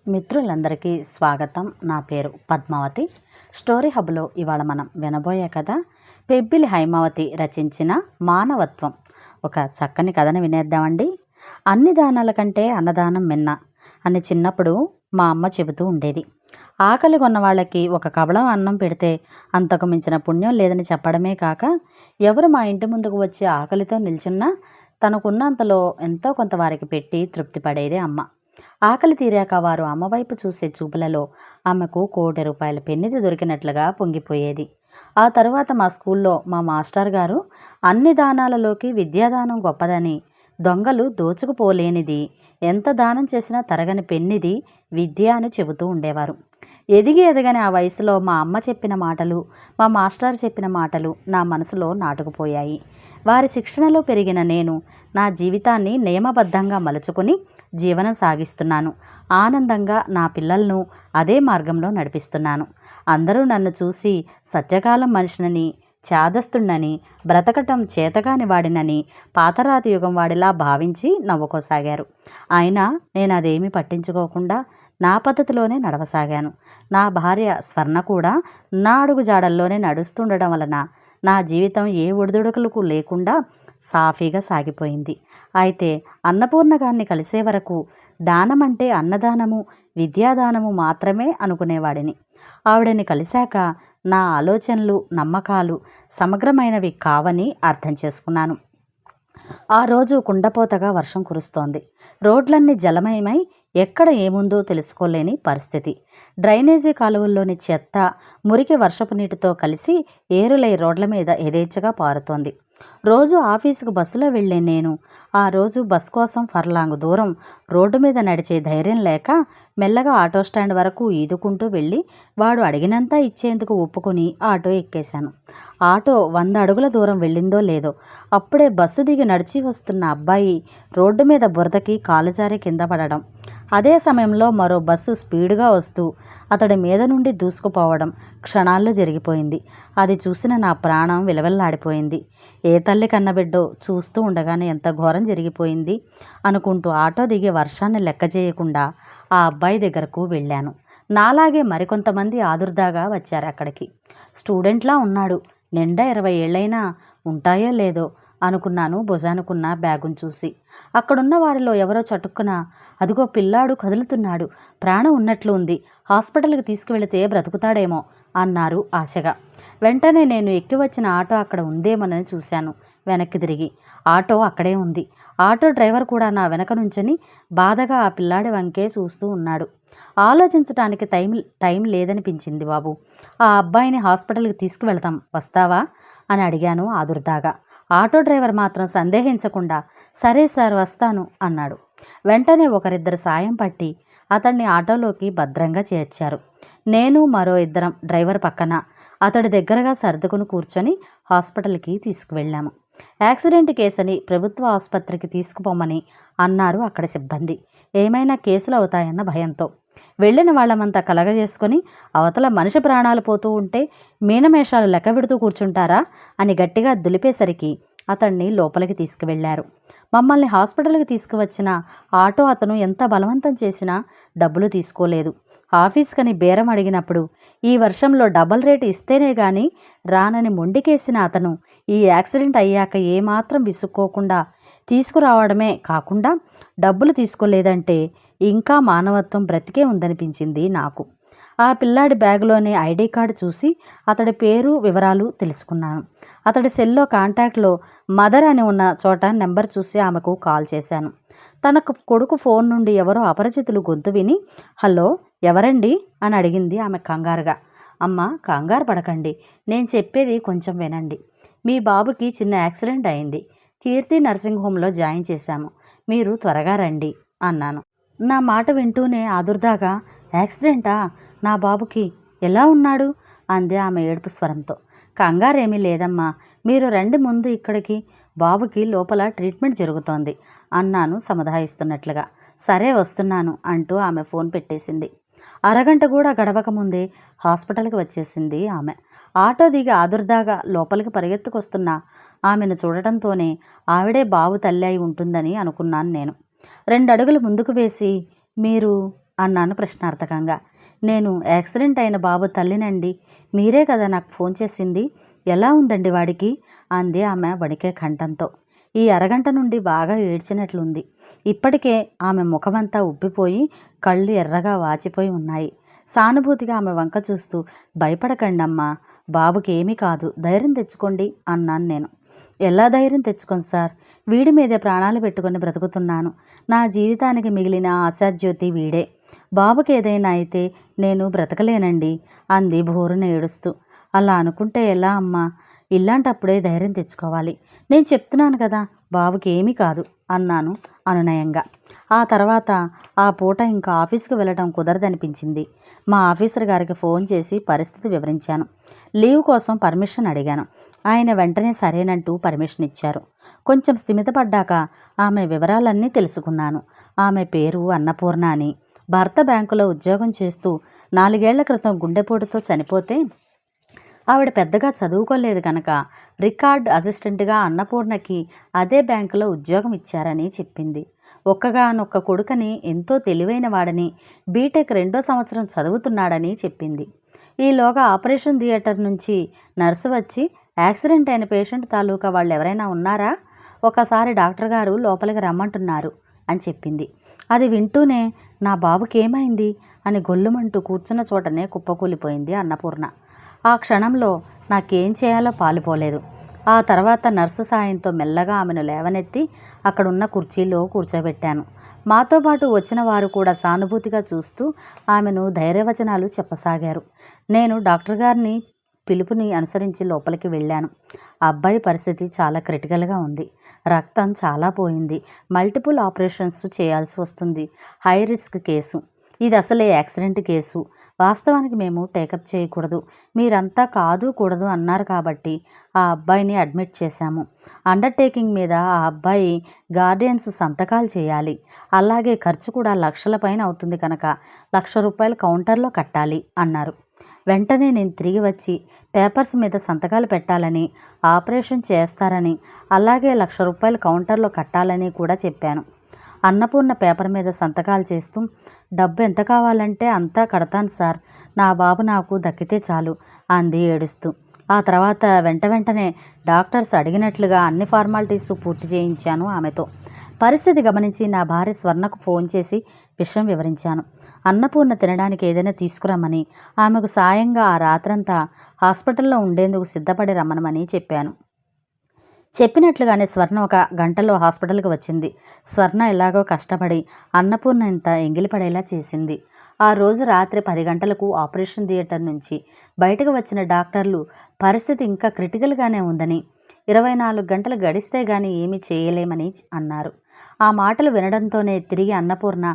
మిత్రులందరికీ స్వాగతం. నా పేరు పద్మావతి. స్టోరీ హబ్లో ఇవాళ మనం వినబోయే కథ పెబ్బిలి హైమావతి రచించిన మానవత్వం. ఒక చక్కని కథను వినేద్దామండి. అన్ని దానాల కంటే అన్నదానం మిన్న అని చిన్నప్పుడు మా అమ్మ చెబుతూ ఉండేది. ఆకలి కొన్న వాళ్ళకి ఒక కబళం అన్నం పెడితే అంతకు మించిన పుణ్యం లేదని చెప్పడమే కాక, ఎవరు మా ఇంటి ముందుకు వచ్చి ఆకలితో నిల్చున్నా తనకున్నంతలో ఎంతో కొంత వారికి పెట్టి తృప్తి పడేది అమ్మ. ఆకలి తీరాక వారు అమ్మవైపు చూసే చూపులలో ఆమెకు ₹1,00,00,000 పెన్నిది దొరికినట్లుగా పొంగిపోయేది. ఆ తరువాత మా స్కూల్లో మా మాస్టర్ గారు అన్ని దానాలలోకి విద్యాదానం గొప్పదని, దొంగలు దోచుకుపోలేనిది, ఎంత దానం చేసినా తరగని పెన్నిది విద్య అని చెబుతూ ఉండేవారు. ఎదగని ఆ వయసులో మా అమ్మ చెప్పిన మాటలు, మా మాస్టర్ చెప్పిన మాటలు నా మనసులో నాటుకుపోయాయి. వారి శిక్షణలో పెరిగిన నేను నా జీవితాన్ని నియమబద్ధంగా మలుచుకుని జీవనం సాగిస్తున్నాను. ఆనందంగా నా పిల్లలను అదే మార్గంలో నడిపిస్తున్నాను. అందరూ నన్ను చూసి సత్యకాలం మనిషినని, ఛాదస్తున్నని, బ్రతకటం చేతగాని వాడినని, పాతరాతి యుగం వాడిలా భావించి నవ్వుకోసాగారు. అయినా నేను అదేమీ పట్టించుకోకుండా నా పద్ధతిలోనే నడవసాగాను. నా భార్య స్వర్ణ కూడా నా అడుగు జాడల్లోనే నడుస్తుండడం వలన నా జీవితం ఏ ఒడిదుడుకులకు లేకుండా సాఫీగా సాగిపోయింది. అయితే అన్నపూర్ణ గారిని కలిసే వరకు దానం అంటే అన్నదానము, విద్యాదానము మాత్రమే అనుకునేవాడిని. ఆవిడని కలిశాక నా ఆలోచనలు, నమ్మకాలు సమగ్రమైనవి కావని అర్థం చేసుకున్నాను. ఆ రోజు కుండపోతగా వర్షం కురుస్తోంది. రోడ్లన్నీ జలమయమై ఎక్కడ ఏముందో తెలుసుకోలేని పరిస్థితి. డ్రైనేజీ కాలువల్లోని చెత్త, మురికి వర్షపు నీటితో కలిసి ఏరులై రోడ్ల మీద యథేచ్ఛగా పారుతోంది. రోజు ఆఫీసుకు బస్సులో వెళ్ళే నేను ఆ రోజు బస్ కోసం ఫర్లాంగ్ దూరం రోడ్డు మీద నడిచే ధైర్యం లేక మెల్లగా ఆటో స్టాండ్ వరకు ఈదుకుంటూ వెళ్ళి వాడు అడిగినంత ఇచ్చేందుకు ఒప్పుకొని ఆటో ఎక్కేశాను. ఆటో 100 అడుగుల దూరం వెళ్ళిందో లేదో అప్పుడే బస్సు దిగి నడిచి వస్తున్న అబ్బాయి రోడ్డు మీద బురదకి కాలు జారి కింద పడడం, అదే సమయంలో మరో బస్సు స్పీడుగా వస్తూ అతడి మీద నుండి దూసుకుపోవడం క్షణాల్లో జరిగిపోయింది. అది చూసిన నా ప్రాణం విలవిల్లాడిపోయింది. ఏ తల్లి కన్నబిడ్డో చూస్తూ ఉండగానే ఎంత ఘోరం జరిగిపోయింది అనుకుంటూ ఆటో దిగి వర్షాన్ని లెక్క చేయకుండా ఆ అబ్బాయి దగ్గరకు వెళ్ళాను. నాలాగే మరికొంతమంది ఆదుర్దాగా వచ్చారు అక్కడికి. స్టూడెంట్లా ఉన్నాడు. నిండా 20 ఏళ్ళైనా ఉంటాయో లేదో అనుకున్నాను భుజానుకున్న బ్యాగును చూసి. అక్కడున్న వారిలో ఎవరో చటుక్కున, అదిగో పిల్లాడు కదులుతున్నాడు, ప్రాణం ఉన్నట్లు ఉంది, హాస్పిటల్కి తీసుకువెళితే బ్రతుకుతాడేమో అన్నారు ఆశగా. వెంటనే నేను ఎక్కి వచ్చిన ఆటో అక్కడ ఉందేమోనని చూశాను. వెనక్కి తిరిగి ఆటో అక్కడే ఉంది. ఆటో డ్రైవర్ కూడా నా వెనక నుంచని బాధగా ఆ పిల్లాడి వంకే చూస్తూ ఉన్నాడు. ఆలోచించటానికి టైం లేదనిపించింది. బాబు, ఆ అబ్బాయిని హాస్పిటల్కి తీసుకువెళతాం, వస్తావా అని అడిగాను ఆదుర్దాగా. ఆటో డ్రైవర్ మాత్రం సందేహించకుండా సరే సార్ వస్తాను అన్నాడు. వెంటనే ఒకరిద్దరు సాయం పట్టి అతన్ని ఆటోలోకి భద్రంగా చేర్చారు. నేను మరో ఇద్దరం డ్రైవర్ పక్కన అతడి దగ్గరగా సర్దుకుని కూర్చొని హాస్పిటల్కి తీసుకువెళ్ళాము. యాక్సిడెంట్ కేసని ప్రభుత్వ ఆసుపత్రికి తీసుకుపోమని అన్నారు అక్కడ సిబ్బంది. ఏమైనా కేసులు అవుతాయన్న భయంతో. వెళ్ళిన వాళ్ళమంతా కలగజేసుకొని అవతల మనిషి ప్రాణాలు పోతూ ఉంటే మీనమేషాలు లెక్క పెడుతూ కూర్చుంటారా అని గట్టిగా దులిపేసరికి అతన్ని లోపలికి తీసుకువెళ్లారు. మమ్మల్ని హాస్పిటల్కి తీసుకువచ్చిన ఆటో అతను ఎంత బలవంతం చేసినా డబ్బులు తీసుకోలేదు. ఆఫీస్కని బేరం అడిగినప్పుడు ఈ వర్షంలో డబల్ రేటు ఇస్తేనే గాని రానని మొండికేసిన అతను ఈ యాక్సిడెంట్ అయ్యాక ఏమాత్రం విసుక్కోకుండా తీసుకురావడమే కాకుండా డబ్బులు తీసుకోలేదంటే ఇంకా మానవత్వం బ్రతికే ఉందనిపించింది నాకు. ఆ పిల్లాడి బ్యాగులోని ఐడి కార్డు చూసి అతడి పేరు, వివరాలు తెలుసుకున్నాను. అతడి సెల్లో కాంటాక్ట్లో మదర్ అని ఉన్న చోట నెంబర్ చూసి ఆమెకు కాల్ చేశాను. తన కొడుకు ఫోన్ నుండి ఎవరో అపరిచితులు గొంతు విని, హలో ఎవరండి అని అడిగింది ఆమె కంగారుగా. అమ్మ, కంగారు పడకండి, నేను చెప్పేది కొంచెం వినండి. మీ బాబుకి చిన్న యాక్సిడెంట్ అయింది. కీర్తి నర్సింగ్ హోమ్లో జాయిన్ చేశాము. మీరు త్వరగా రండి అన్నాను. నా మాట వింటూనే ఆదుర్దాగా, యాక్సిడెంటా? నా బాబుకి ఎలా ఉన్నాడు అంది ఆమె ఏడుపు స్వరంతో. కంగారేమీ లేదమ్మా, మీరు రండి ముందు ఇక్కడికి, బాబుకి లోపల ట్రీట్మెంట్ జరుగుతోంది అన్నాను సముదాయిస్తున్నట్లుగా. సరే వస్తున్నాను అంటూ ఆమె ఫోన్ పెట్టేసింది. అరగంట కూడా గడవకముందే హాస్పిటల్కి వచ్చేసింది ఆమె. ఆటో దిగి ఆదుర్దాగా లోపలికి పరిగెత్తుకొస్తున్న ఆమెను చూడటంతోనే ఆవిడే బాబు తల్లి అయి ఉంటుందని అనుకున్నాను నేను. 2 అడుగులు ముందుకు వేసి, మీరు అన్నాను ప్రశ్నార్థకంగా. నేను యాక్సిడెంట్ అయిన బాబు తల్లినండి. మీరే కదా నాకు ఫోన్ చేసింది. ఎలా ఉందండి వాడికి? అంది ఆమె వణికే కంఠంతో. ఈ అరగంట నుండి బాగా ఏడ్చినట్లుంది. ఇప్పటికే ఆమె ముఖమంతా ఉబ్బిపోయి కళ్ళు ఎర్రగా వాచిపోయి ఉన్నాయి. సానుభూతిగా ఆమె వంక చూస్తూ, భయపడకండమ్మా, బాబుకి ఏమీ కాదు, ధైర్యం తెచ్చుకోండి అన్నాను నేను. ఎలా ధైర్యం తెచ్చుకోను సార్? వీడి మీదే ప్రాణాలు పెట్టుకొని బ్రతుకుతున్నాను. నా జీవితానికి మిగిలిన ఆశాజ్యోతి వీడే. బాబుకి ఏదైనా అయితే నేను బ్రతకలేనండి అంది బోరున ఏడుస్తూ. అలా అనుకుంటే ఎలా అమ్మా? ఇలాంటప్పుడే ధైర్యం తెచ్చుకోవాలి. నేను చెప్తున్నాను కదా, బాబుకి ఏమీ కాదు అన్నాను అనునయంగా. ఆ తర్వాత ఆ పూట ఇంకా ఆఫీస్కి వెళ్ళటం కుదరదనిపించింది. మా ఆఫీసర్ గారికి ఫోన్ చేసి పరిస్థితి వివరించాను. లీవ్ కోసం పర్మిషన్ అడిగాను. ఆయన వెంటనే సరేనంటూ పర్మిషన్ ఇచ్చారు. కొంచెం స్థిమితపడ్డాక ఆమె వివరాలన్నీ తెలుసుకున్నాను. ఆమె పేరు అన్నపూర్ణ అని. భర్త బ్యాంకులో ఉద్యోగం చేస్తూ 4 ఏళ్ల క్రితం గుండెపోటుతో చనిపోతే ఆవిడ పెద్దగా చదువుకోలేదు కనుక రికార్డ్ అసిస్టెంట్గా అన్నపూర్ణకి అదే బ్యాంకులో ఉద్యోగం ఇచ్చారని చెప్పింది. ఒక్కగానొక్క కొడుకని, ఎంతో తెలివైన వాడని, బీటెక్ 2వ సంవత్సరం చదువుతున్నాడని చెప్పింది. ఈలోగా ఆపరేషన్ థియేటర్ నుంచి నర్సు వచ్చి, యాక్సిడెంట్ అయిన పేషెంట్ తాలూకా వాళ్ళు ఎవరైనా ఉన్నారా? ఒకసారి డాక్టర్ గారు లోపలికి రమ్మంటున్నారు అని చెప్పింది. అది వింటూనే నా బాబుకి ఏమైంది అని గొల్లుమంటూ కూర్చున్న చోటనే కుప్పకూలిపోయింది అన్నపూర్ణ. ఆ క్షణంలో నాకేం చేయాలో పాలుపోలేదు. ఆ తర్వాత నర్సు సాయంతో మెల్లగా ఆమెను లేవనెత్తి అక్కడున్న కుర్చీలో కూర్చోబెట్టాను. మాతో పాటు వచ్చిన వారు కూడా సానుభూతిగా చూస్తూ ఆమెను ధైర్యవచనాలు చెప్పసాగారు. నేను డాక్టర్ గారిని పిలుపుని అనుసరించి లోపలికి వెళ్ళాను. అబ్బాయి పరిస్థితి చాలా క్రిటికల్గా ఉంది. రక్తం చాలా పోయింది. మల్టిపుల్ ఆపరేషన్స్ చేయాల్సి వస్తుంది. High risk case. ఇది అసలే యాక్సిడెంట్ కేసు. వాస్తవానికి మేము టేకప్ చేయకూడదు. మీరంతా కాదు కూడదు అన్నారు కాబట్టి ఆ అబ్బాయిని అడ్మిట్ చేశాము. అండర్టేకింగ్ మీద ఆ అబ్బాయి గార్డియన్స్ సంతకాలు చేయాలి. అలాగే ఖర్చు కూడా లక్షల పైన అవుతుంది కనుక ₹1,00,000 కౌంటర్లో కట్టాలి అన్నారు. వెంటనే నేను తిరిగి వచ్చి పేపర్స్ మీద సంతకాలు పెట్టాలని, ఆపరేషన్ చేస్తారని, అలాగే ₹1,00,000 కౌంటర్లో కట్టాలని కూడా చెప్పాను. అన్నపూర్ణ పేపర్ మీద సంతకాలు చేస్తూ, డబ్బు ఎంత కావాలంటే అంతా కడతాను సార్, నా బాబు నాకు దక్కితే చాలు అంది ఏడుస్తూ. ఆ తర్వాత వెంటనే డాక్టర్స్ అడిగినట్లుగా అన్ని ఫార్మాలిటీస్ పూర్తి చేయించాను ఆమెతో. పరిస్థితి గమనించి నా భార్య స్వర్ణకు ఫోన్ చేసి విషయం వివరించాను. అన్నపూర్ణ తినడానికి ఏదైనా తీసుకురమ్మని, ఆమెకు సాయంగా ఆ రాత్రంతా హాస్పిటల్లో ఉండేందుకు సిద్ధపడి రమ్మనమని చెప్పాను. చెప్పినట్లుగానే స్వర్ణ 1 గంటలో హాస్పిటల్కి వచ్చింది. స్వర్ణ ఎలాగో కష్టపడి అన్నపూర్ణ ఇంత ఎంగిలిపడేలా చేసింది. ఆ రోజు రాత్రి 10 గంటలకు ఆపరేషన్ థియేటర్ నుంచి బయటకు వచ్చిన డాక్టర్లు పరిస్థితి ఇంకా క్రిటికల్గానే ఉందని, 24 గంటలు గడిస్తే గానీ ఏమీ చేయలేమని అన్నారు. ఆ మాటలు వినడంతోనే తిరిగి అన్నపూర్ణ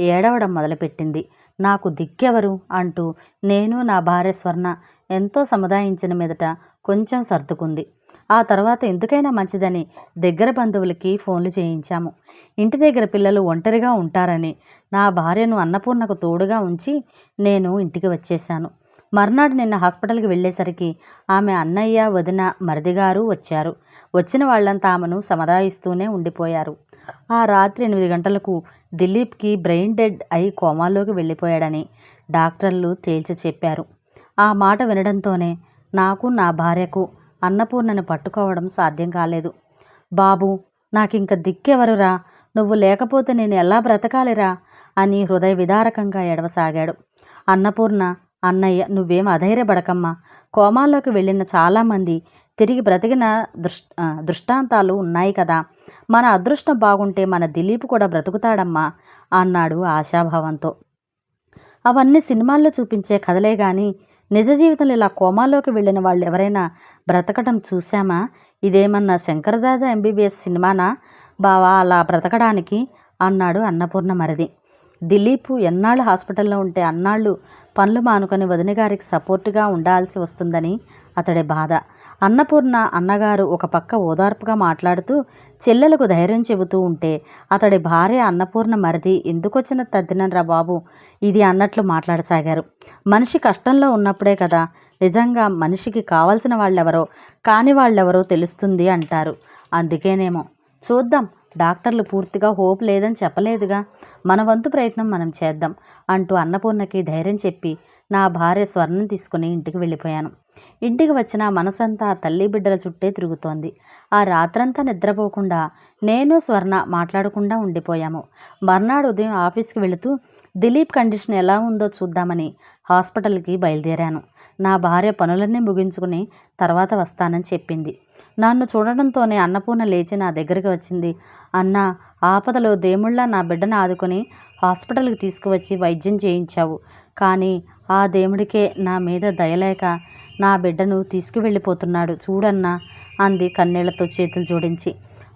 ఏడవడం మొదలుపెట్టింది. నాకు దిక్కెవరు అంటూ నేను, నా భార్య స్వర్ణ ఎంతో సముదాయించిన మీదట కొంచెం సర్దుకుంది. ఆ తర్వాత ఎందుకైనా మంచిదని దగ్గర బంధువులకి ఫోన్లు చేయించాము. ఇంటి దగ్గర పిల్లలు ఒంటరిగా ఉంటారని నా భార్యను అన్నపూర్ణకు తోడుగా ఉంచి నేను ఇంటికి వచ్చేశాను. మర్నాడు నిన్న హాస్పిటల్కి వెళ్ళేసరికి ఆమె అన్నయ్య, వదిన, మరిదిగారు వచ్చారు. వచ్చిన వాళ్ళంతా ఆమెను సముదాయిస్తూనే ఉండిపోయారు. ఆ రాత్రి 8 గంటలకు దిలీప్కి బ్రెయిన్ డెడ్ అయి కోమాలోకి వెళ్ళిపోయాడని డాక్టర్లు తేల్చి చెప్పారు. ఆ మాట వినడంతోనే నాకు, నా భార్యకు అన్నపూర్ణను పట్టుకోవడం సాధ్యం కాలేదు. బాబు, నాకింక దిక్కెవరురా? నువ్వు లేకపోతే నేను ఎలా బ్రతకాలిరా అని హృదయ విదారకంగా ఎడవసాగాడు. అన్నపూర్ణ, అన్నయ్య, నువ్వేం అధైర్యపడకమ్మా. కోమాల్లోకి వెళ్ళిన చాలామంది తిరిగి బ్రతికిన దృష్టాంతాలు ఉన్నాయి కదా. మన అదృష్టం బాగుంటే మన దిలీప్ కూడా బ్రతుకుతాడమ్మా అన్నాడు ఆశాభావంతో. అవన్నీ సినిమాల్లో చూపించే కథలే గాని నిజ జీవితంలో ఇలా కోమాలోకి వెళ్ళిన వాళ్ళు ఎవరైనా బ్రతకడం చూసామా? ఇదేమన్నా శంకరదాదా MBBS సినిమానా బావా అలా బ్రతకడానికి అన్నాడు అన్నపూర్ణ మరిది. దిలీప్ ఎన్నాళ్ళు హాస్పిటల్లో ఉంటే అన్నాళ్ళు పనులు మానుకొని వదిన గారికి సపోర్టుగా ఉండాల్సి వస్తుందని అతడి బాధ. అన్నపూర్ణ అన్నగారు ఒక పక్క ఓదార్పుగా మాట్లాడుతూ చెల్లెలకు ధైర్యం చెబుతూ ఉంటే అతడి భార్య అన్నపూర్ణ మరిది ఎందుకొచ్చిన తద్దినరా బాబు ఇది అన్నట్లు మాట్లాడసాగారు. మనిషి కష్టంలో ఉన్నప్పుడే కదా నిజంగా మనిషికి కావాల్సిన వాళ్ళెవరో కాని వాళ్ళెవరో తెలుస్తుంది అంటారు. అందుకేనేమో చూద్దాం డాక్టర్లు పూర్తిగా హోప్ లేదని చెప్పలేదుగా, మన వంతు ప్రయత్నం మనం చేద్దాం అంటూ అన్నపూర్ణకి ధైర్యం చెప్పి నా భార్య స్వర్ణం తీసుకుని ఇంటికి వెళ్ళిపోయాను. ఇంటికి వచ్చిన మనసంతా తల్లి బిడ్డల చుట్టే తిరుగుతోంది. ఆ రాత్రంతా నిద్రపోకుండా నేను స్వర్ణ మాట్లాడకుండా ఉండిపోయాము. మర్నాడు ఉదయం ఆఫీస్కి వెళుతూ దిలీప్ కండిషన్ ఎలా ఉందో చూద్దామని హాస్పిటల్కి బయలుదేరాను. నా భార్య పనులన్నీ ముగించుకుని తర్వాత వస్తానని చెప్పింది. నన్ను చూడడంతోనే అన్నపూర్ణ లేచి నా దగ్గరికి వచ్చింది. అన్నా, ఆపదలో దేవుళ్ళ నా బిడ్డను ఆదుకొని హాస్పిటల్కి తీసుకువచ్చి వైద్యం చేయించావు. కానీ ఆ దేవుడికే నా మీద దయలేక నా బిడ్డను తీసుకువెళ్ళిపోతున్నాడు చూడన్నా అంది కన్నీళ్లతో చేతులు జోడించి.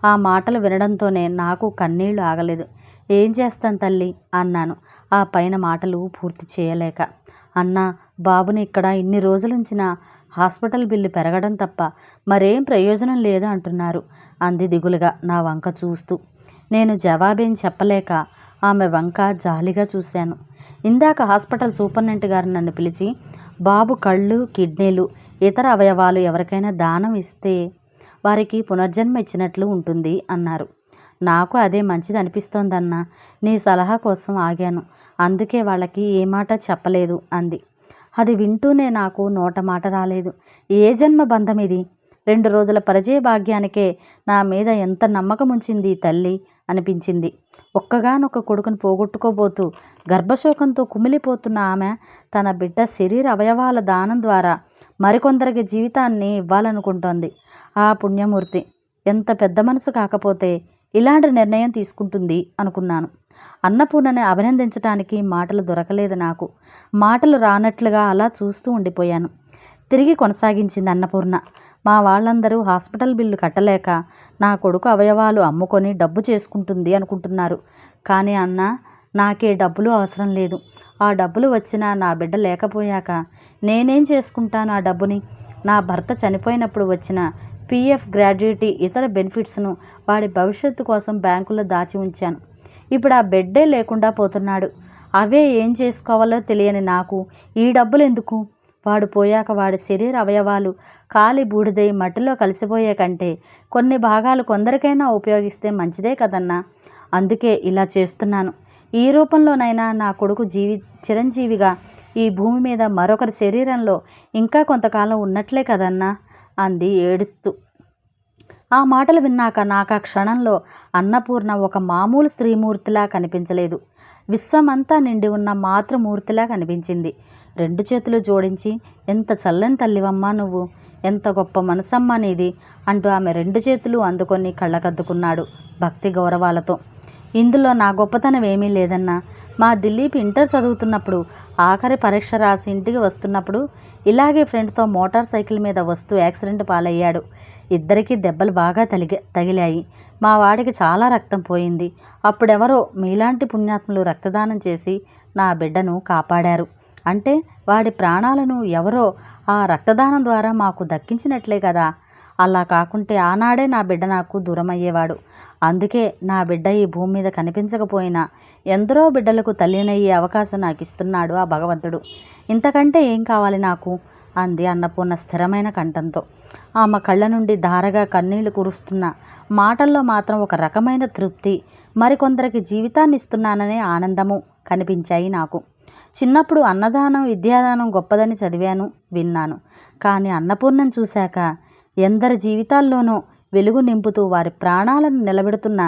ఆ మాటలు వినడంతోనే నాకు కన్నీళ్లు ఆగలేదు. ఏం చేస్తాను తల్లి అన్నాను ఆ పైన మాటలు పూర్తి చేయలేక. అన్నా, బాబుని ఇక్కడ ఇన్ని రోజులుంచిన హాస్పిటల్ బిల్లు పెరగడం తప్ప మరేం ప్రయోజనం లేదు అంటున్నారు అంది దిగులుగా నా వంక చూస్తూ. నేను జవాబేం చెప్పలేక ఆమె వంక జాలిగా చూశాను. ఇందాక హాస్పిటల్ సూపరింటెండెంట్ గారు నన్ను పిలిచి, బాబు కళ్ళు, కిడ్నీలు, ఇతర అవయవాలు ఎవరికైనా దానం ఇస్తే వారికి పునర్జన్మ ఇచ్చినట్లు ఉంటుంది అన్నారు. నాకు అదే మంచిది అనిపిస్తోందన్నా. నీ సలహా కోసం ఆగాను. అందుకే వాళ్ళకి ఏ మాట చెప్పలేదు అంది. అది వింటూనే నాకు నోట మాట రాలేదు. ఏ జన్మ బంధం ఇది? 2 రోజుల పరిచయ భాగ్యానికే నా మీద ఎంత నమ్మకం ఉంచింది తల్లి అనిపించింది. ఒక్కగానొక్క కొడుకును పోగొట్టుకోబోతూ గర్భశోకంతో కుమిలిపోతున్న ఆమె తన బిడ్డ శరీర అవయవాల దానం ద్వారా మరికొందరికి జీవితాన్ని ఇవ్వాలనుకుంటోంది. ఆ పుణ్యమూర్తి ఎంత పెద్ద మనసు కాకపోతే ఇలాంటి నిర్ణయం తీసుకుంటుంది అనుకున్నాను. అన్నపూర్ణని అభినందించటానికి మాటలు దొరకలేదు నాకు. మాటలు రానట్లుగా అలా చూస్తూ ఉండిపోయాను. తిరిగి కొనసాగించింది అన్నపూర్ణ. మా వాళ్ళందరూ హాస్పిటల్ బిల్లు కట్టలేక నా కొడుకు అవయవాలు అమ్ముకొని డబ్బు చేసుకుంటుంది అనుకుంటున్నారు. కానీ అన్న, నాకే డబ్బులు అవసరం లేదు. ఆ డబ్బులు వచ్చినా నా బిడ్డ లేకపోయాక నేనేం చేసుకుంటాను ఆ డబ్బుని? నా భర్త చనిపోయినప్పుడు వచ్చిన పీఎఫ్, గ్రాడ్యుటీ, ఇతర బెనిఫిట్స్ను వాడి భవిష్యత్తు కోసం బ్యాంకులో దాచి ఉంచాను. ఇప్పుడు ఆ బెడ్డే లేకుండా పోతున్నాడు. అవే ఏం చేసుకోవాలో తెలియని నాకు ఈ డబ్బులు ఎందుకు? వాడు పోయాక వాడి శరీర అవయవాలు కాలి బూడిదై మట్టిలో కలిసిపోయే కంటే కొన్ని భాగాలు కొందరికైనా ఉపయోగిస్తే మంచిదే కదన్నా. అందుకే ఇలా చేస్తున్నాను. ఈ రూపంలోనైనా నా కొడుకు చిరంజీవిగా ఈ భూమి మీద మరొకరి శరీరంలో ఇంకా కొంతకాలం ఉన్నట్లే కదన్నా అంది ఏడుస్తూ. ఆ మాటలు విన్నాక నాకు ఆ క్షణంలో అన్నపూర్ణ ఒక మామూలు స్త్రీమూర్తిలా కనిపించలేదు. విశ్వమంతా నిండి ఉన్న మాతృమూర్తిలా కనిపించింది. 2 చేతులు జోడించి, ఎంత చల్లని తల్లివమ్మా నువ్వు, ఎంత గొప్ప మనసమ్మా నీది అంటూ ఆమె 2 చేతులు అందుకొని కళ్ళకద్దుకున్నాడు భక్తి గౌరవాలతో. ఇందులో నా గొప్పతనం ఏమీ లేదన్నా. మా దిలీప్ ఇంటర్ చదువుతున్నప్పుడు ఆఖరి పరీక్ష రాసి ఇంటికి వస్తున్నప్పుడు ఇలాగే ఫ్రెండ్తో మోటార్ సైకిల్ మీద వస్తూ యాక్సిడెంట్ పాలయ్యాడు. ఇద్దరికీ దెబ్బలు బాగా తగిలాయి. మా వాడికి చాలా రక్తం పోయింది. అప్పుడెవరో మీలాంటి పుణ్యాత్ములు రక్తదానం చేసి నా బిడ్డను కాపాడారు. అంటే వాడి ప్రాణాలను ఎవరో ఆ రక్తదానం ద్వారా మాకు దక్కించినట్లే కదా. అలా కాకుంటే ఆనాడే నా బిడ్డ నాకు దూరం అయ్యేవాడు. అందుకే నా బిడ్డ ఈ భూమి మీద కనిపించకపోయినా ఎందరో బిడ్డలకు తల్లినయ్యే అవకాశం నాకు ఇస్తున్నాడు ఆ భగవంతుడు. ఇంతకంటే ఏం కావాలి నాకు అంది అన్నపూర్ణ స్థిరమైన కంఠంతో. ఆమె కళ్ళ నుండి ధారగా కన్నీళ్లు కురుస్తున్న మాటల్లో మాత్రం ఒక రకమైన తృప్తి, మరికొందరికి జీవితాన్ని ఇస్తున్నాననే ఆనందము కనిపించాయి నాకు. చిన్నప్పుడు అన్నదానం, విద్యాదానం గొప్పదని చదివాను, విన్నాను. కానీ అన్నపూర్ణను చూశాక ఎందరి జీవితాల్లోనూ వెలుగు నింపుతూ వారి ప్రాణాలను నిలబెడుతున్న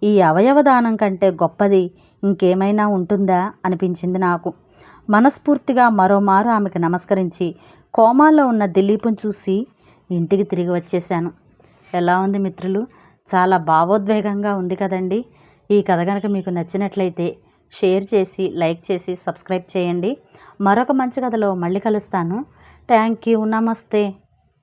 ఈ అవయవదానం కంటే గొప్పది ఇంకేమైనా ఉంటుందా అనిపించింది నాకు. మనస్ఫూర్తిగా మరోమారు ఆమెకు నమస్కరించి కోమాలో ఉన్న దిలీప్ను చూసి ఇంటికి తిరిగి వచ్చేశాను. ఎలా ఉంది మిత్రులు? చాలా భావోద్వేగంగా ఉంది కదండి. ఈ కథ కనుక మీకు నచ్చినట్లయితే షేర్ చేసి, లైక్ చేసి, సబ్స్క్రైబ్ చేయండి. మరొక మంచి కథలో మళ్ళీ కలుస్తాను. Thank you. నమస్తే.